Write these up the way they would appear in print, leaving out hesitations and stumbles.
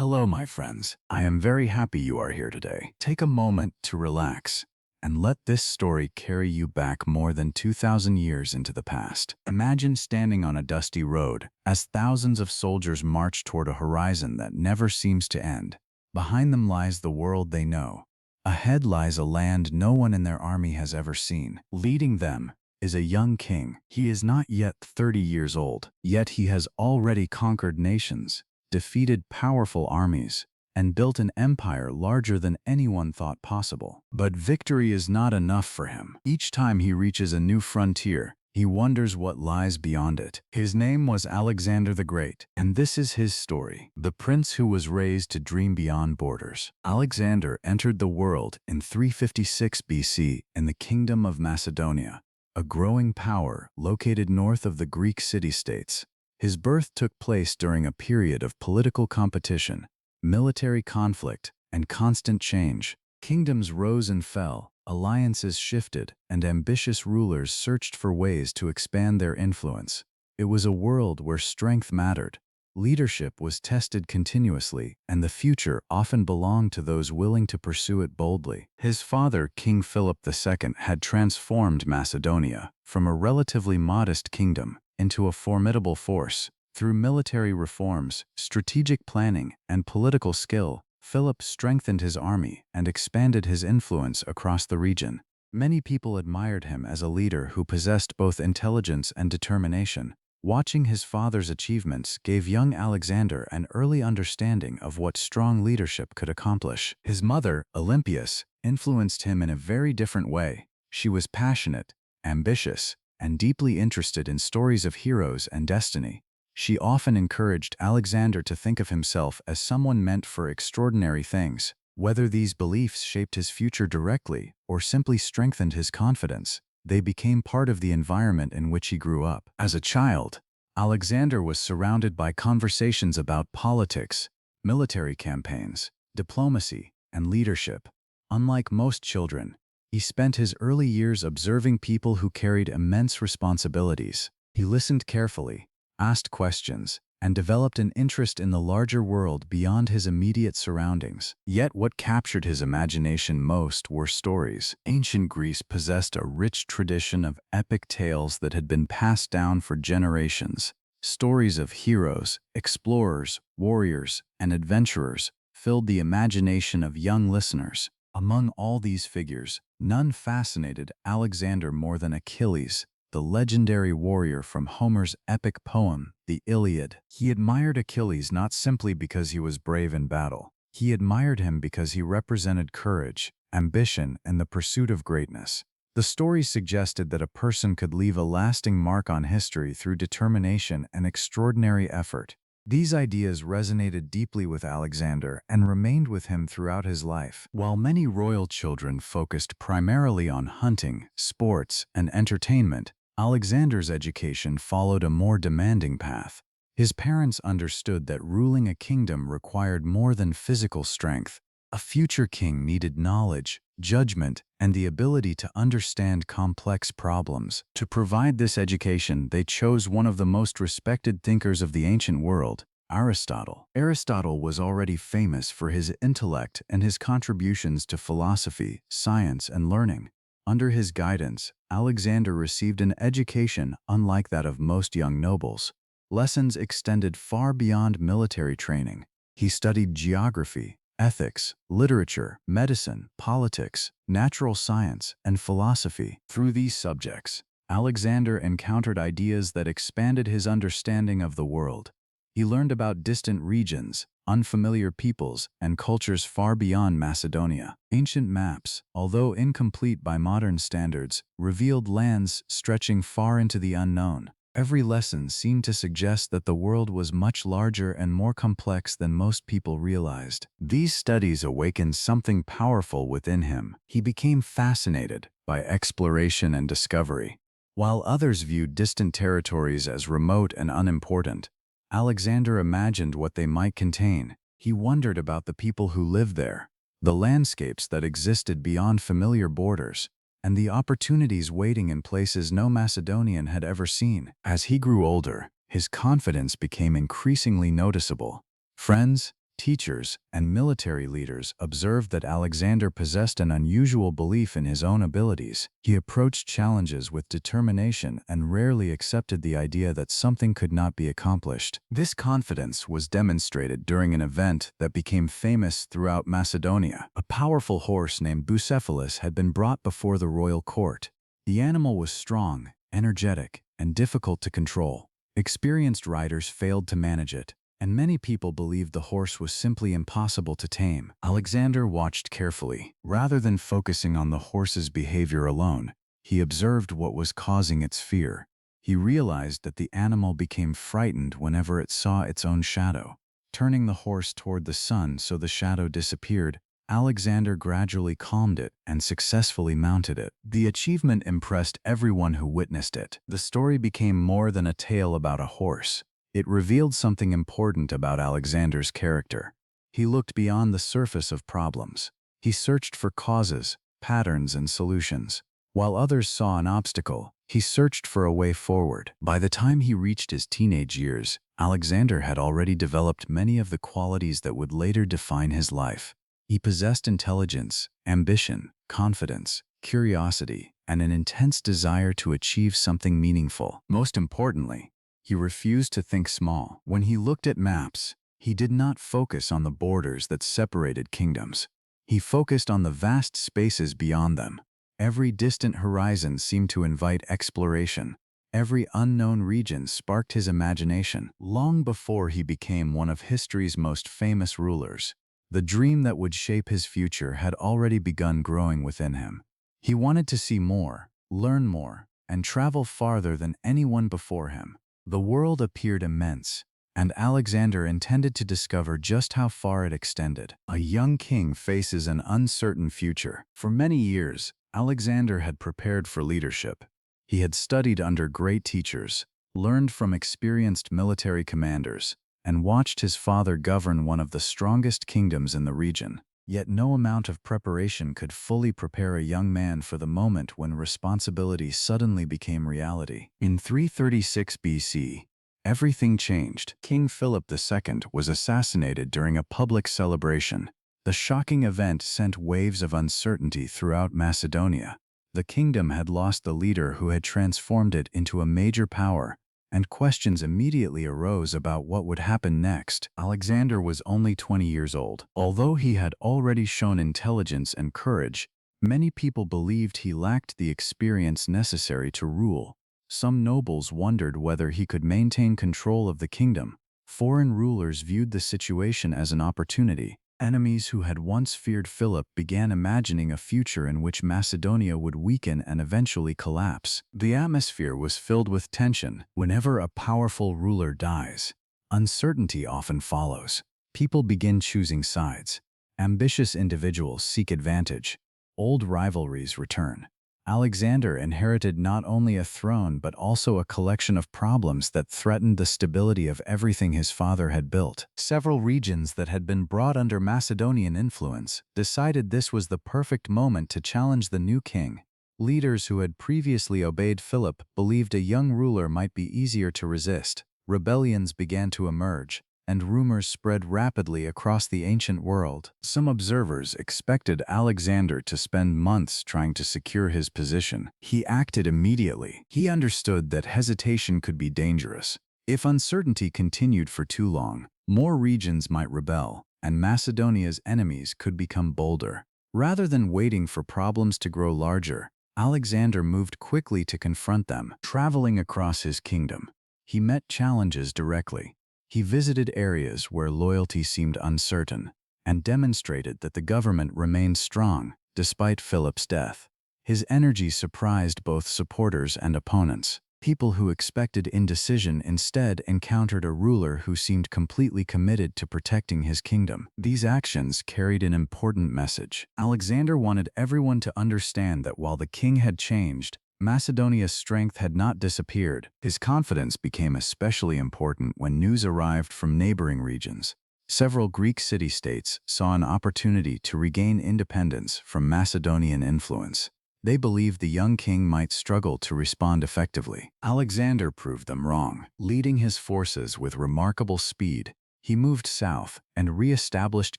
Hello, my friends. I am very happy you are here today. Take a moment to relax and let this story carry you back more than 2,000 years into the past. Imagine standing on a dusty road as thousands of soldiers march toward a horizon that never seems to end. Behind them lies the world they know. Ahead lies a land no one in their army has ever seen. Leading them is a young king. He is not yet 30 years old, yet he has already conquered nations, defeated powerful armies, and built an empire larger than anyone thought possible. But victory is not enough for him. Each time he reaches a new frontier, he wonders what lies beyond it. His name was Alexander the Great, and this is his story, the prince who was raised to dream beyond borders. Alexander entered the world in 356 BC in the Kingdom of Macedonia, a growing power located north of the Greek city-states. His birth took place during a period of political competition, military conflict, and constant change. Kingdoms rose and fell, alliances shifted, and ambitious rulers searched for ways to expand their influence. It was a world where strength mattered, leadership was tested continuously, and the future often belonged to those willing to pursue it boldly. His father, King Philip II, had transformed Macedonia from a relatively modest kingdom into a formidable force. Through military reforms, strategic planning, and political skill, Philip strengthened his army and expanded his influence across the region. Many people admired him as a leader who possessed both intelligence and determination. Watching his father's achievements gave young Alexander an early understanding of what strong leadership could accomplish. His mother, Olympias, influenced him in a very different way. She was passionate, ambitious, and deeply interested in stories of heroes and destiny. She often encouraged Alexander to think of himself as someone meant for extraordinary things. Whether these beliefs shaped his future directly or simply strengthened his confidence, they became part of the environment in which he grew up. As a child, Alexander was surrounded by conversations about politics, military campaigns, diplomacy, and leadership. Unlike most children, he spent his early years observing people who carried immense responsibilities. He listened carefully, asked questions, and developed an interest in the larger world beyond his immediate surroundings. Yet what captured his imagination most were stories. Ancient Greece possessed a rich tradition of epic tales that had been passed down for generations. Stories of heroes, explorers, warriors, and adventurers filled the imagination of young listeners. Among all these figures, none fascinated Alexander more than Achilles, the legendary warrior from Homer's epic poem, the Iliad. He admired Achilles not simply because he was brave in battle. He admired him because he represented courage, ambition, and the pursuit of greatness. The story suggested that a person could leave a lasting mark on history through determination and extraordinary effort. These ideas resonated deeply with Alexander and remained with him throughout his life. While many royal children focused primarily on hunting, sports, and entertainment, Alexander's education followed a more demanding path. His parents understood that ruling a kingdom required more than physical strength. A future king needed knowledge, judgment, and the ability to understand complex problems. To provide this education, they chose one of the most respected thinkers of the ancient world, Aristotle. Aristotle was already famous for his intellect and his contributions to philosophy, science, and learning. Under his guidance, Alexander received an education unlike that of most young nobles. Lessons extended far beyond military training. He studied geography, ethics, literature, medicine, politics, natural science, and philosophy. Through these subjects, Alexander encountered ideas that expanded his understanding of the world. He learned about distant regions, unfamiliar peoples, and cultures far beyond Macedonia. Ancient maps, although incomplete by modern standards, revealed lands stretching far into the unknown. Every lesson seemed to suggest that the world was much larger and more complex than most people realized. These studies awakened something powerful within him. He became fascinated by exploration and discovery. While others viewed distant territories as remote and unimportant, Alexander imagined what they might contain. He wondered about the people who lived there, the landscapes that existed beyond familiar borders, and the opportunities waiting in places no Macedonian had ever seen. As he grew older, his confidence became increasingly noticeable. Friends, Teachers and military leaders observed that Alexander possessed an unusual belief in his own abilities. He approached challenges with determination and rarely accepted the idea that something could not be accomplished. This confidence was demonstrated during an event that became famous throughout Macedonia. A powerful horse named Bucephalus had been brought before the royal court. The animal was strong, energetic, and difficult to control. Experienced riders failed to manage it, and many people believed the horse was simply impossible to tame. Alexander watched carefully. Rather than focusing on the horse's behavior alone, he observed what was causing its fear. He realized that the animal became frightened whenever it saw its own shadow. Turning the horse toward the sun so the shadow disappeared, Alexander gradually calmed it and successfully mounted it. The achievement impressed everyone who witnessed it. The story became more than a tale about a horse. It revealed something important about Alexander's character. He looked beyond the surface of problems. He searched for causes, patterns, and solutions. While others saw an obstacle, he searched for a way forward. By the time he reached his teenage years, Alexander had already developed many of the qualities that would later define his life. He possessed intelligence, ambition, confidence, curiosity, and an intense desire to achieve something meaningful. Most importantly, he refused to think small. When he looked at maps, he did not focus on the borders that separated kingdoms. He focused on the vast spaces beyond them. Every distant horizon seemed to invite exploration. Every unknown region sparked his imagination. Long before he became one of history's most famous rulers, the dream that would shape his future had already begun growing within him. He wanted to see more, learn more, and travel farther than anyone before him. The world appeared immense, and Alexander intended to discover just how far it extended. A young king faces an uncertain future. For many years, Alexander had prepared for leadership. He had studied under great teachers, learned from experienced military commanders, and watched his father govern one of the strongest kingdoms in the region. Yet no amount of preparation could fully prepare a young man for the moment when responsibility suddenly became reality. In 336 BC, everything changed. King Philip II was assassinated during a public celebration. The shocking event sent waves of uncertainty throughout Macedonia. The kingdom had lost the leader who had transformed it into a major power, and questions immediately arose about what would happen next. Alexander was only 20 years old. Although he had already shown intelligence and courage, many people believed he lacked the experience necessary to rule. Some nobles wondered whether he could maintain control of the kingdom. Foreign rulers viewed the situation as an opportunity. Enemies who had once feared Philip began imagining a future in which Macedonia would weaken and eventually collapse. The atmosphere was filled with tension. Whenever a powerful ruler dies, uncertainty often follows. People begin choosing sides. Ambitious individuals seek advantage. Old rivalries return. Alexander inherited not only a throne but also a collection of problems that threatened the stability of everything his father had built. Several regions that had been brought under Macedonian influence decided this was the perfect moment to challenge the new king. Leaders who had previously obeyed Philip believed a young ruler might be easier to resist. Rebellions began to emerge, and rumors spread rapidly across the ancient world. Some observers expected Alexander to spend months trying to secure his position. He acted immediately. He understood that hesitation could be dangerous. If uncertainty continued for too long, more regions might rebel, and Macedonia's enemies could become bolder. Rather than waiting for problems to grow larger, Alexander moved quickly to confront them. Traveling across his kingdom, he met challenges directly. He visited areas where loyalty seemed uncertain and demonstrated that the government remained strong despite Philip's death. His energy surprised both supporters and opponents. People who expected indecision instead encountered a ruler who seemed completely committed to protecting his kingdom. These actions carried an important message. Alexander wanted everyone to understand that while the king had changed, Macedonia's strength had not disappeared. His confidence became especially important when news arrived from neighboring regions. Several Greek city-states saw an opportunity to regain independence from Macedonian influence. They believed the young king might struggle to respond effectively. Alexander proved them wrong. Leading his forces with remarkable speed, he moved south and re-established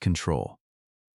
control.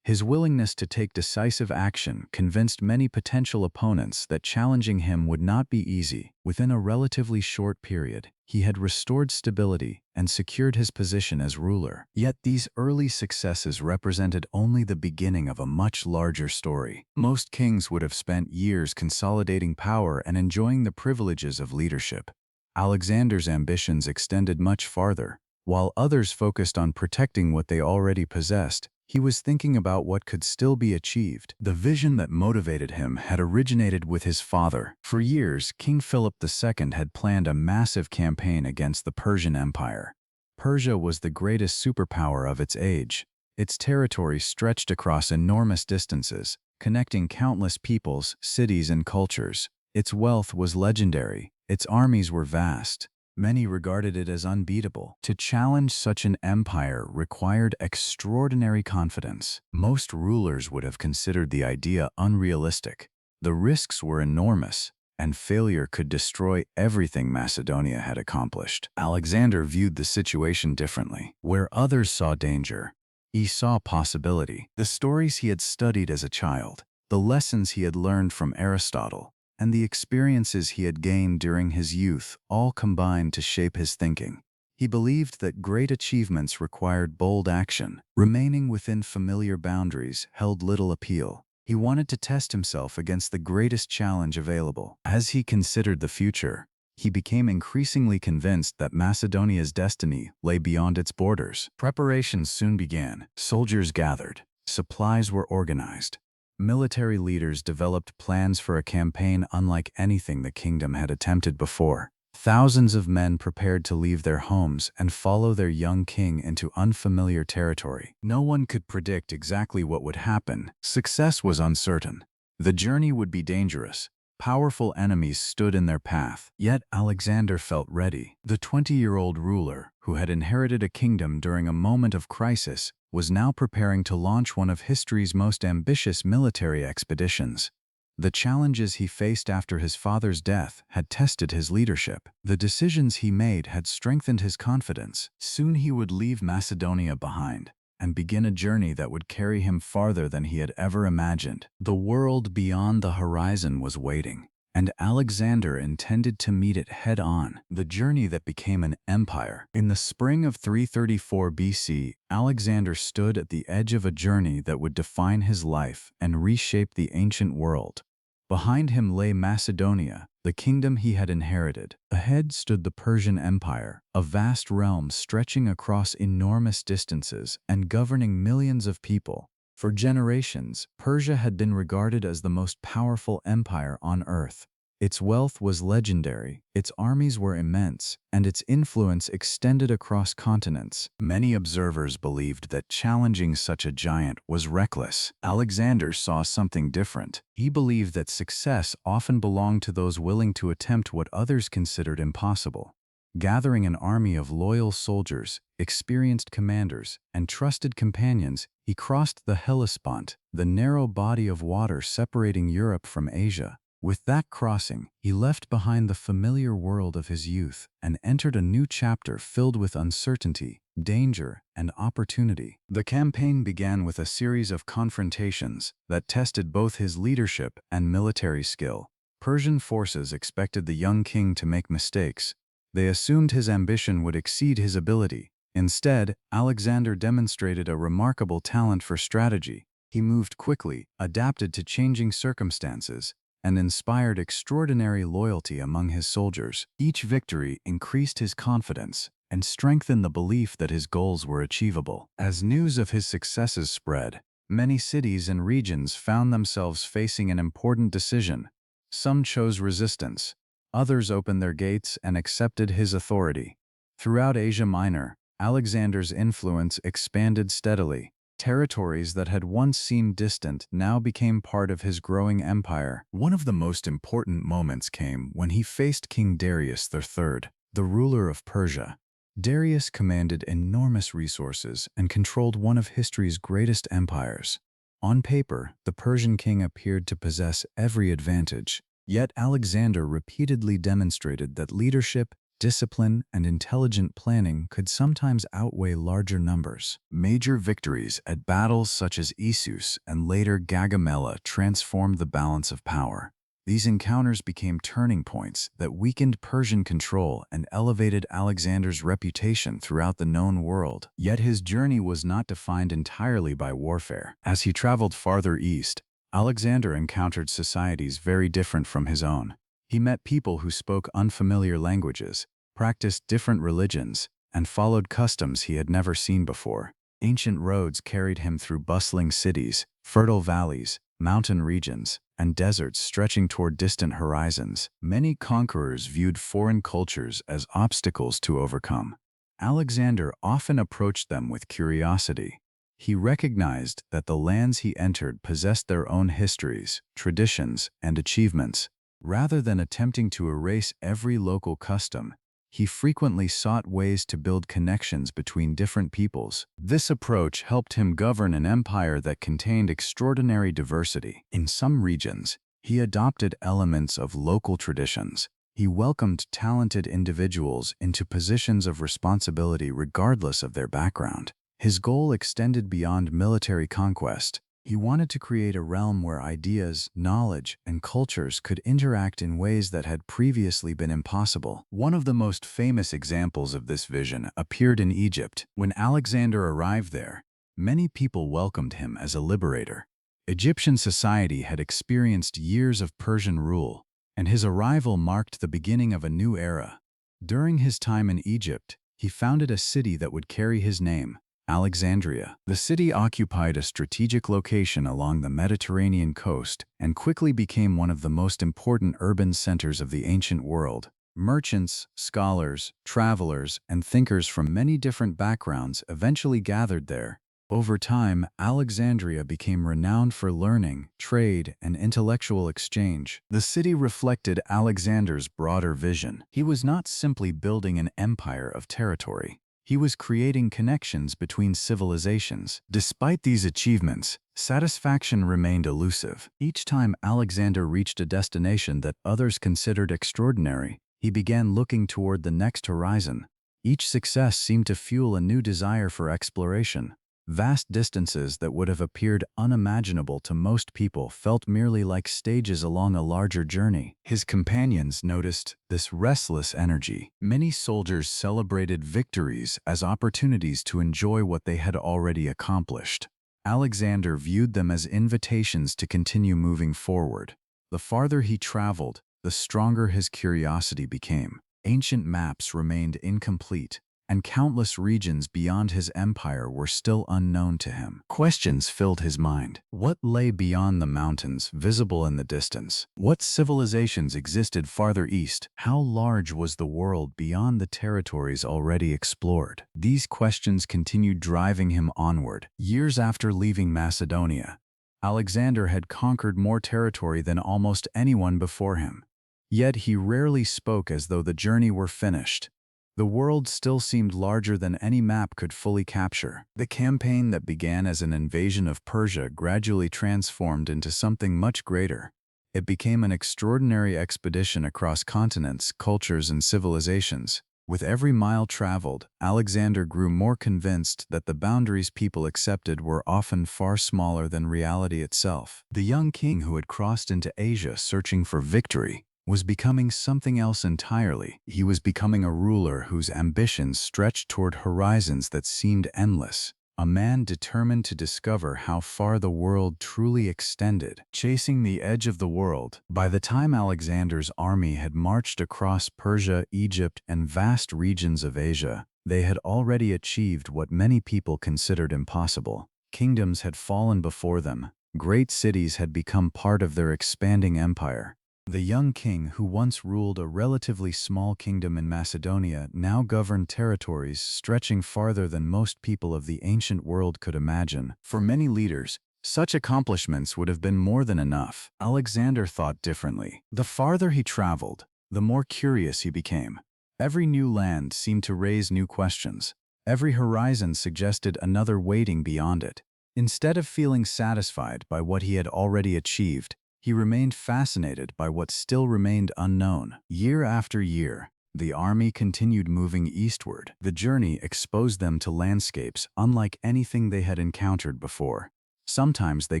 His willingness to take decisive action convinced many potential opponents that challenging him would not be easy. Within a relatively short period, he had restored stability and secured his position as ruler. Yet these early successes represented only the beginning of a much larger story. Most kings would have spent years consolidating power and enjoying the privileges of leadership. Alexander's ambitions extended much farther. While others focused on protecting what they already possessed, he was thinking about what could still be achieved. The vision that motivated him had originated with his father. For years, King Philip II had planned a massive campaign against the Persian Empire. Persia was the greatest superpower of its age. Its territory stretched across enormous distances, connecting countless peoples, cities, and cultures. Its wealth was legendary. Its armies were vast. Many regarded it as unbeatable. To challenge such an empire required extraordinary confidence. Most rulers would have considered the idea unrealistic. The risks were enormous, and failure could destroy everything Macedonia had accomplished. Alexander viewed the situation differently. Where others saw danger, he saw possibility. The stories he had studied as a child, the lessons he had learned from Aristotle, and the experiences he had gained during his youth all combined to shape his thinking. He believed that great achievements required bold action. Remaining within familiar boundaries held little appeal. He wanted to test himself against the greatest challenge available. As he considered the future, he became increasingly convinced that Macedonia's destiny lay beyond its borders. Preparations soon began. Soldiers gathered. Supplies were organized. Military leaders developed plans for a campaign unlike anything the kingdom had attempted before. Thousands of men prepared to leave their homes and follow their young king into unfamiliar territory. No one could predict exactly what would happen. Success was uncertain. The journey would be dangerous. Powerful enemies stood in their path. Yet Alexander felt ready. The 20-year-old ruler, who had inherited a kingdom during a moment of crisis, was now preparing to launch one of history's most ambitious military expeditions. The challenges he faced after his father's death had tested his leadership. The decisions he made had strengthened his confidence. Soon he would leave Macedonia behind and begin a journey that would carry him farther than he had ever imagined. The world beyond the horizon was waiting, and Alexander intended to meet it head-on. The journey that became an empire. In the spring of 334 BC, Alexander stood at the edge of a journey that would define his life and reshape the ancient world. Behind him lay Macedonia, the kingdom he had inherited. Ahead stood the Persian Empire, a vast realm stretching across enormous distances and governing millions of people. For generations, Persia had been regarded as the most powerful empire on earth. Its wealth was legendary, its armies were immense, and its influence extended across continents. Many observers believed that challenging such a giant was reckless. Alexander saw something different. He believed that success often belonged to those willing to attempt what others considered impossible. Gathering an army of loyal soldiers, experienced commanders, and trusted companions, he crossed the Hellespont, the narrow body of water separating Europe from Asia. With that crossing, he left behind the familiar world of his youth and entered a new chapter filled with uncertainty, danger, and opportunity. The campaign began with a series of confrontations that tested both his leadership and military skill. Persian forces expected the young king to make mistakes. They assumed his ambition would exceed his ability. Instead, Alexander demonstrated a remarkable talent for strategy. He moved quickly, adapted to changing circumstances, and inspired extraordinary loyalty among his soldiers. Each victory increased his confidence and strengthened the belief that his goals were achievable. As news of his successes spread, many cities and regions found themselves facing an important decision. Some chose resistance. Others opened their gates and accepted his authority. Throughout Asia Minor, Alexander's influence expanded steadily. Territories that had once seemed distant now became part of his growing empire. One of the most important moments came when he faced King Darius III, the ruler of Persia. Darius commanded enormous resources and controlled one of history's greatest empires. On paper, the Persian king appeared to possess every advantage. Yet Alexander repeatedly demonstrated that leadership, discipline, and intelligent planning could sometimes outweigh larger numbers. Major victories at battles such as Issus and later Gaugamela transformed the balance of power. These encounters became turning points that weakened Persian control and elevated Alexander's reputation throughout the known world. Yet his journey was not defined entirely by warfare. As he traveled farther east, Alexander encountered societies very different from his own. He met people who spoke unfamiliar languages, practiced different religions, and followed customs he had never seen before. Ancient roads carried him through bustling cities, fertile valleys, mountain regions, and deserts stretching toward distant horizons. Many conquerors viewed foreign cultures as obstacles to overcome. Alexander often approached them with curiosity. He recognized that the lands he entered possessed their own histories, traditions, and achievements. Rather than attempting to erase every local custom, he frequently sought ways to build connections between different peoples. This approach helped him govern an empire that contained extraordinary diversity. In some regions, he adopted elements of local traditions. He welcomed talented individuals into positions of responsibility regardless of their background. His goal extended beyond military conquest. He wanted to create a realm where ideas, knowledge, and cultures could interact in ways that had previously been impossible. One of the most famous examples of this vision appeared in Egypt. When Alexander arrived there, many people welcomed him as a liberator. Egyptian society had experienced years of Persian rule, and his arrival marked the beginning of a new era. During his time in Egypt, he founded a city that would carry his name, Alexandria. The city occupied a strategic location along the Mediterranean coast and quickly became one of the most important urban centers of the ancient world. Merchants, scholars, travelers, and thinkers from many different backgrounds eventually gathered there. Over time, Alexandria became renowned for learning, trade, and intellectual exchange. The city reflected Alexander's broader vision. He was not simply building an empire of territory. He was creating connections between civilizations. Despite these achievements, satisfaction remained elusive. Each time Alexander reached a destination that others considered extraordinary, he began looking toward the next horizon. Each success seemed to fuel a new desire for exploration. Vast distances that would have appeared unimaginable to most people felt merely like stages along a larger journey. His companions noticed this restless energy. Many soldiers celebrated victories as opportunities to enjoy what they had already accomplished. Alexander viewed them as invitations to continue moving forward. The farther he traveled, the stronger his curiosity became. Ancient maps remained incomplete, and countless regions beyond his empire were still unknown to him. Questions filled his mind. What lay beyond the mountains, visible in the distance? What civilizations existed farther east? How large was the world beyond the territories already explored? These questions continued driving him onward. Years after leaving Macedonia, Alexander had conquered more territory than almost anyone before him. Yet he rarely spoke as though the journey were finished. The world still seemed larger than any map could fully capture. The campaign that began as an invasion of Persia gradually transformed into something much greater. It became an extraordinary expedition across continents, cultures, and civilizations. With every mile traveled, Alexander grew more convinced that the boundaries people accepted were often far smaller than reality itself. The young king who had crossed into Asia searching for victory was becoming something else entirely. He was becoming a ruler whose ambitions stretched toward horizons that seemed endless, a man determined to discover how far the world truly extended. Chasing the edge of the world, by the time Alexander's army had marched across Persia, Egypt, and vast regions of Asia, they had already achieved what many people considered impossible. Kingdoms had fallen before them. Great cities had become part of their expanding empire. The young king, who once ruled a relatively small kingdom in Macedonia, now governed territories stretching farther than most people of the ancient world could imagine. For many leaders, such accomplishments would have been more than enough. Alexander thought differently. The farther he traveled, the more curious he became. Every new land seemed to raise new questions. Every horizon suggested another waiting beyond it. Instead of feeling satisfied by what he had already achieved, he remained fascinated by what still remained unknown. Year after year, The army continued moving eastward. The journey exposed them to landscapes unlike anything they had encountered before. Sometimes they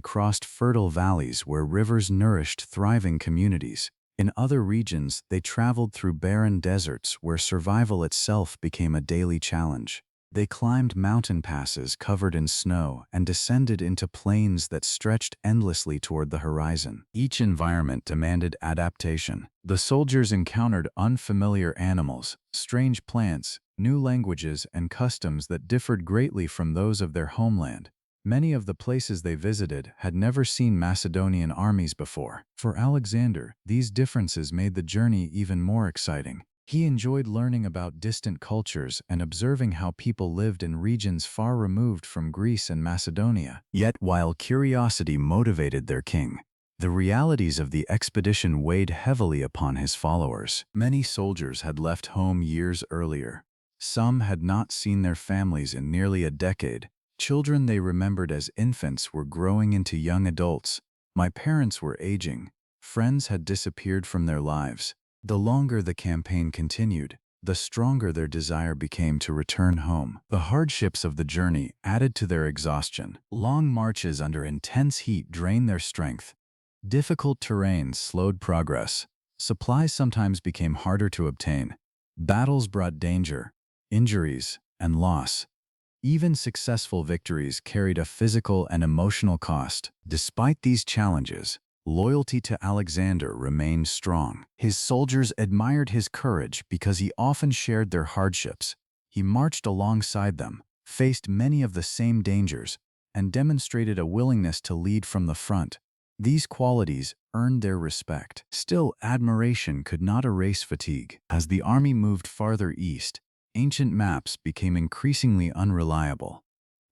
crossed fertile valleys where rivers nourished thriving communities. In other regions, they traveled through barren deserts where survival itself became a daily challenge. They climbed mountain passes covered in snow and descended into plains that stretched endlessly toward the horizon. Each environment demanded adaptation. The soldiers encountered unfamiliar animals, strange plants, new languages, and customs that differed greatly from those of their homeland. Many of the places they visited had never seen Macedonian armies before. For Alexander, these differences made the journey even more exciting. He enjoyed learning about distant cultures and observing how people lived in regions far removed from Greece and Macedonia. Yet, while curiosity motivated their king, the realities of the expedition weighed heavily upon his followers. Many soldiers had left home years earlier. Some had not seen their families in nearly a decade. Children they remembered as infants were growing into young adults. My parents were aging. Friends had disappeared from their lives. The longer the campaign continued, the stronger their desire became to return home. The hardships of the journey added to their exhaustion. Long marches under intense heat drained their strength. Difficult terrains slowed progress. Supplies sometimes became harder to obtain. Battles brought danger, injuries, and loss. Even successful victories carried a physical and emotional cost. Despite these challenges, loyalty to Alexander remained strong. His soldiers admired his courage because he often shared their hardships. He marched alongside them, faced many of the same dangers, and demonstrated a willingness to lead from the front. These qualities earned their respect. Still, admiration could not erase fatigue. As the army moved farther east, ancient maps became increasingly unreliable.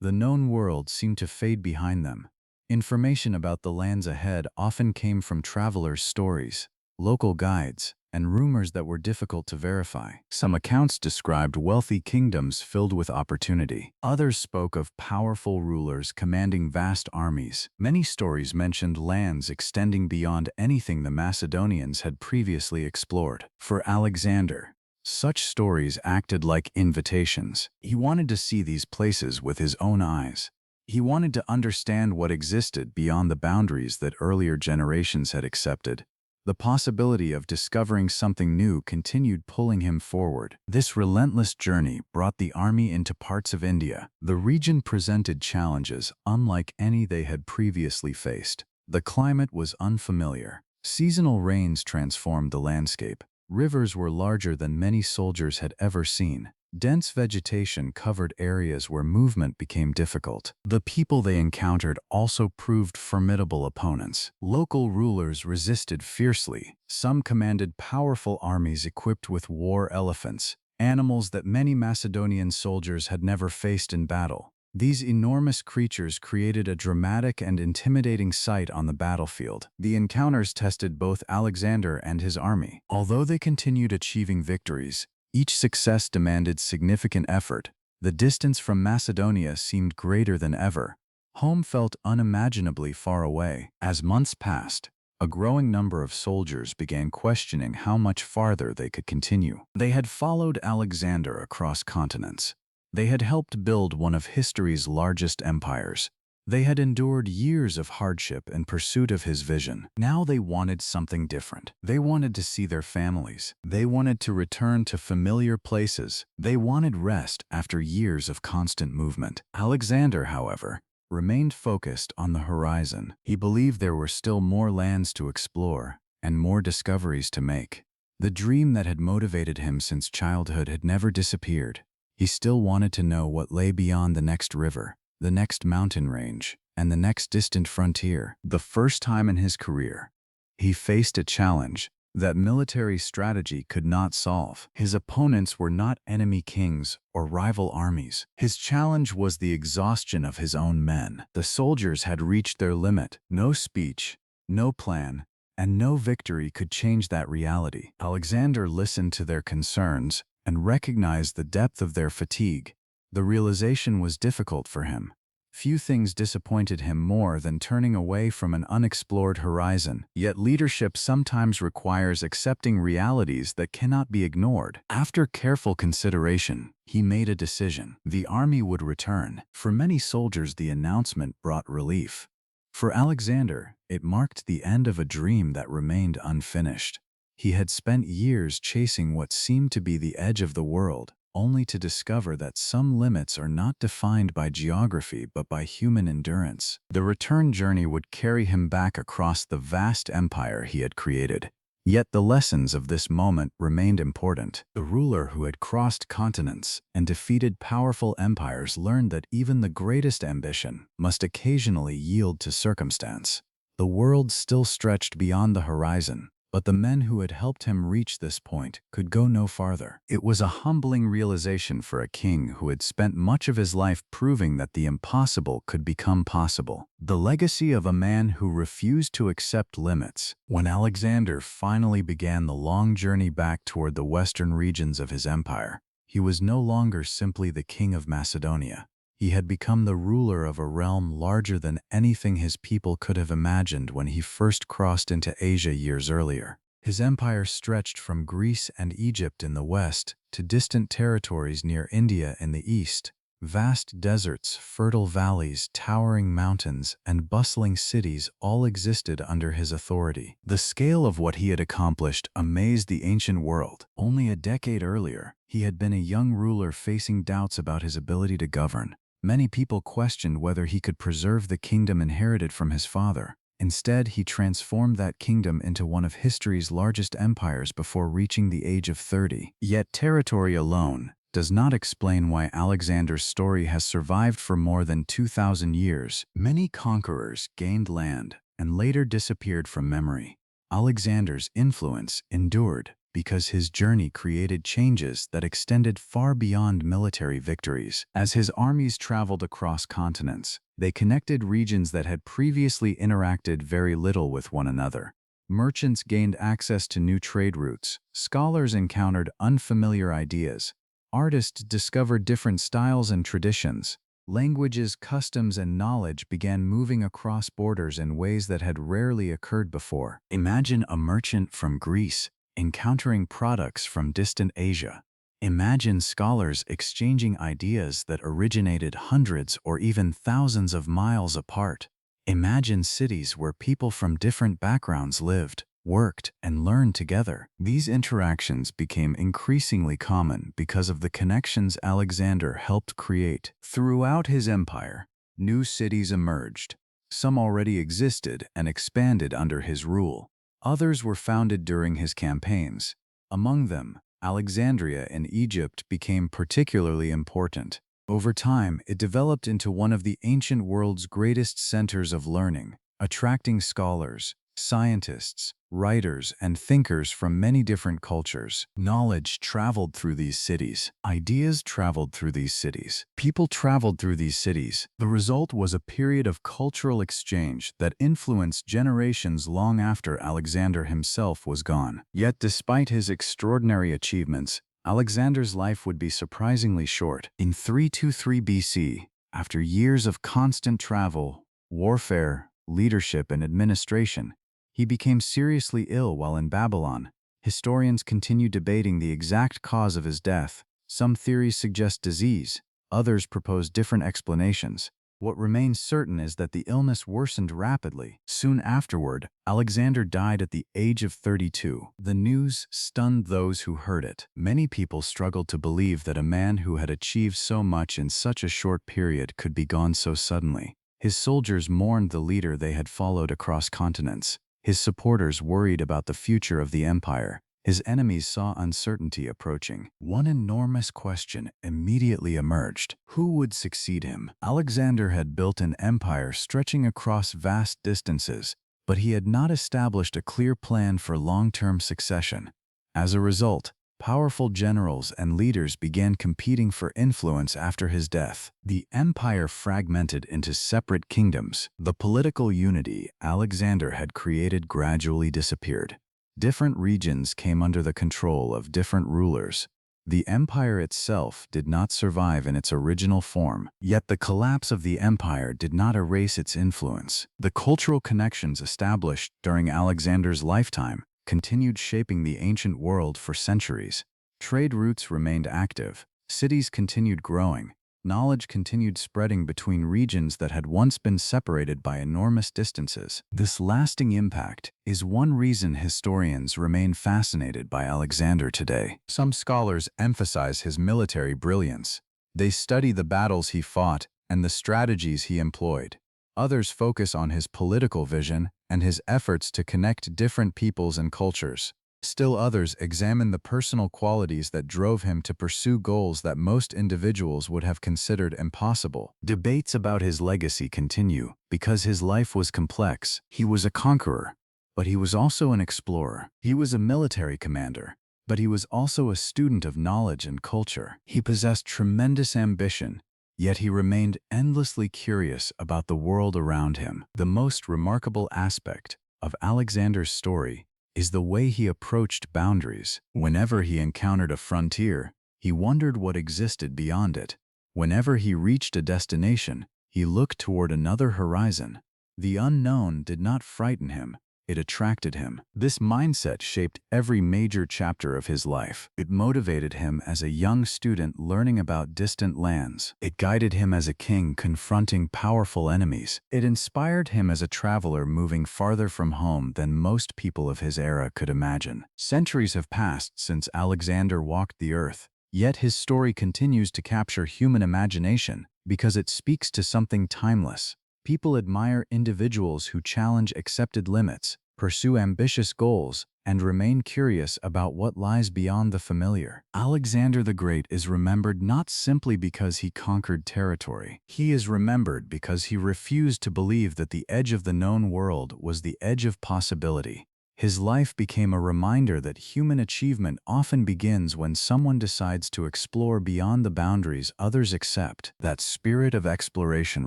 The known world seemed to fade behind them. Information about the lands ahead often came from travelers' stories, local guides, and rumors that were difficult to verify. Some accounts described wealthy kingdoms filled with opportunity. Others spoke of powerful rulers commanding vast armies. Many stories mentioned lands extending beyond anything the Macedonians had previously explored. For Alexander, such stories acted like invitations. He wanted to see these places with his own eyes. He wanted to understand what existed beyond the boundaries that earlier generations had accepted. The possibility of discovering something new continued pulling him forward. This relentless journey brought the army into parts of India. The region presented challenges unlike any they had previously faced. The climate was unfamiliar. Seasonal rains transformed the landscape. Rivers were larger than many soldiers had ever seen. Dense vegetation covered areas where movement became difficult. The people they encountered also proved formidable opponents. Local rulers resisted fiercely. Some commanded powerful armies equipped with war elephants, animals that many Macedonian soldiers had never faced in battle. These enormous creatures created a dramatic and intimidating sight on the battlefield. The encounters tested both Alexander and his army. Although they continued achieving victories, each success demanded significant effort. The distance from Macedonia seemed greater than ever. Home felt unimaginably far away. As months passed, a growing number of soldiers began questioning how much farther they could continue. They had followed Alexander across continents. They had helped build one of history's largest empires. They had endured years of hardship in pursuit of his vision. Now they wanted something different. They wanted to see their families. They wanted to return to familiar places. They wanted rest after years of constant movement. Alexander, however, remained focused on the horizon. He believed there were still more lands to explore and more discoveries to make. The dream that had motivated him since childhood had never disappeared. He still wanted to know what lay beyond the next river, the next mountain range, and the next distant frontier. The first time in his career, he faced a challenge that military strategy could not solve. His opponents were not enemy kings or rival armies. His challenge was the exhaustion of his own men. The soldiers had reached their limit. No speech, no plan, and no victory could change that reality. Alexander listened to their concerns and recognized the depth of their fatigue. The realization was difficult for him. Few things disappointed him more than turning away from an unexplored horizon. Yet leadership sometimes requires accepting realities that cannot be ignored. After careful consideration, he made a decision. The army would return. For many soldiers, the announcement brought relief. For Alexander, it marked the end of a dream that remained unfinished. He had spent years chasing what seemed to be the edge of the world, only to discover that some limits are not defined by geography but by human endurance. The return journey would carry him back across the vast empire he had created. Yet the lessons of this moment remained important. The ruler who had crossed continents and defeated powerful empires learned that even the greatest ambition must occasionally yield to circumstance. The world still stretched beyond the horizon, but the men who had helped him reach this point could go no farther. It was a humbling realization for a king who had spent much of his life proving that the impossible could become possible. The legacy of a man who refused to accept limits. When Alexander finally began the long journey back toward the western regions of his empire, he was no longer simply the king of Macedonia. He had become the ruler of a realm larger than anything his people could have imagined when he first crossed into Asia years earlier. His empire stretched from Greece and Egypt in the west to distant territories near India in the east. Vast deserts, fertile valleys, towering mountains, and bustling cities all existed under his authority. The scale of what he had accomplished amazed the ancient world. Only a decade earlier, he had been a young ruler facing doubts about his ability to govern. Many people questioned whether he could preserve the kingdom inherited from his father. Instead, he transformed that kingdom into one of history's largest empires before reaching the age of 30. Yet territory alone does not explain why Alexander's story has survived for more than 2,000 years. Many conquerors gained land and later disappeared from memory. Alexander's influence endured because his journey created changes that extended far beyond military victories. As his armies traveled across continents, they connected regions that had previously interacted very little with one another. Merchants gained access to new trade routes. Scholars encountered unfamiliar ideas. Artists discovered different styles and traditions. Languages, customs, and knowledge began moving across borders in ways that had rarely occurred before. Imagine a merchant from Greece encountering products from distant Asia. Imagine scholars exchanging ideas that originated hundreds or even thousands of miles apart. Imagine cities where people from different backgrounds lived, worked, and learned together. These interactions became increasingly common because of the connections Alexander helped create. Throughout his empire, new cities emerged. Some already existed and expanded under his rule. Others were founded during his campaigns. Among them, Alexandria in Egypt became particularly important. Over time, it developed into one of the ancient world's greatest centers of learning, attracting scholars, scientists, writers, and thinkers from many different cultures. Knowledge traveled through these cities. Ideas traveled through these cities. People traveled through these cities. The result was a period of cultural exchange that influenced generations long after Alexander himself was gone. Yet despite his extraordinary achievements, Alexander's life would be surprisingly short. In 323 BC, after years of constant travel, warfare, leadership, and administration, he became seriously ill while in Babylon. Historians continue debating the exact cause of his death. Some theories suggest disease, others propose different explanations. What remains certain is that the illness worsened rapidly. Soon afterward, Alexander died at the age of 32. The news stunned those who heard it. Many people struggled to believe that a man who had achieved so much in such a short period could be gone so suddenly. His soldiers mourned the leader they had followed across continents. His supporters worried about the future of the empire. His enemies saw uncertainty approaching. One enormous question immediately emerged. Who would succeed him? Alexander had built an empire stretching across vast distances, but he had not established a clear plan for long-term succession. As a result, powerful generals and leaders began competing for influence after his death. The empire fragmented into separate kingdoms. The political unity Alexander had created gradually disappeared. Different regions came under the control of different rulers. The empire itself did not survive in its original form, yet the collapse of the empire did not erase its influence. The cultural connections established during Alexander's lifetime continued shaping the ancient world for centuries. Trade routes remained active, cities continued growing, knowledge continued spreading between regions that had once been separated by enormous distances. This lasting impact is one reason historians remain fascinated by Alexander today. Some scholars emphasize his military brilliance. They study the battles he fought and the strategies he employed. Others focus on his political vision and his efforts to connect different peoples and cultures. Still others examine the personal qualities that drove him to pursue goals that most individuals would have considered impossible. Debates about his legacy continue because his life was complex. He was a conqueror, but he was also an explorer. He was a military commander, but he was also a student of knowledge and culture. He possessed tremendous ambition, yet he remained endlessly curious about the world around him. The most remarkable aspect of Alexander's story is the way he approached boundaries. Whenever he encountered a frontier, he wondered what existed beyond it. Whenever he reached a destination, he looked toward another horizon. The unknown did not frighten him, it attracted him. This mindset shaped every major chapter of his life. It motivated him as a young student learning about distant lands. It guided him as a king confronting powerful enemies. It inspired him as a traveler moving farther from home than most people of his era could imagine. Centuries have passed since Alexander walked the earth, yet his story continues to capture human imagination because it speaks to something timeless. People admire individuals who challenge accepted limits, pursue ambitious goals, and remain curious about what lies beyond the familiar. Alexander the Great is remembered not simply because he conquered territory. He is remembered because he refused to believe that the edge of the known world was the edge of possibility. His life became a reminder that human achievement often begins when someone decides to explore beyond the boundaries others accept. That spirit of exploration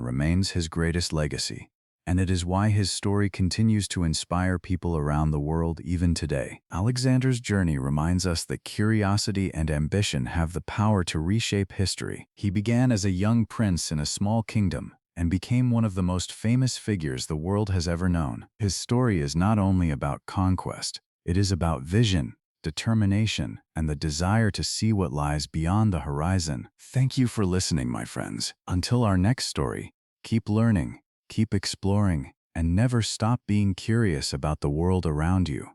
remains his greatest legacy, and it is why his story continues to inspire people around the world even today. Alexander's journey reminds us that curiosity and ambition have the power to reshape history. He began as a young prince in a small kingdom and became one of the most famous figures the world has ever known. His story is not only about conquest, it is about vision, determination, and the desire to see what lies beyond the horizon. Thank you for listening, my friends. Until our next story, keep learning, keep exploring, and never stop being curious about the world around you.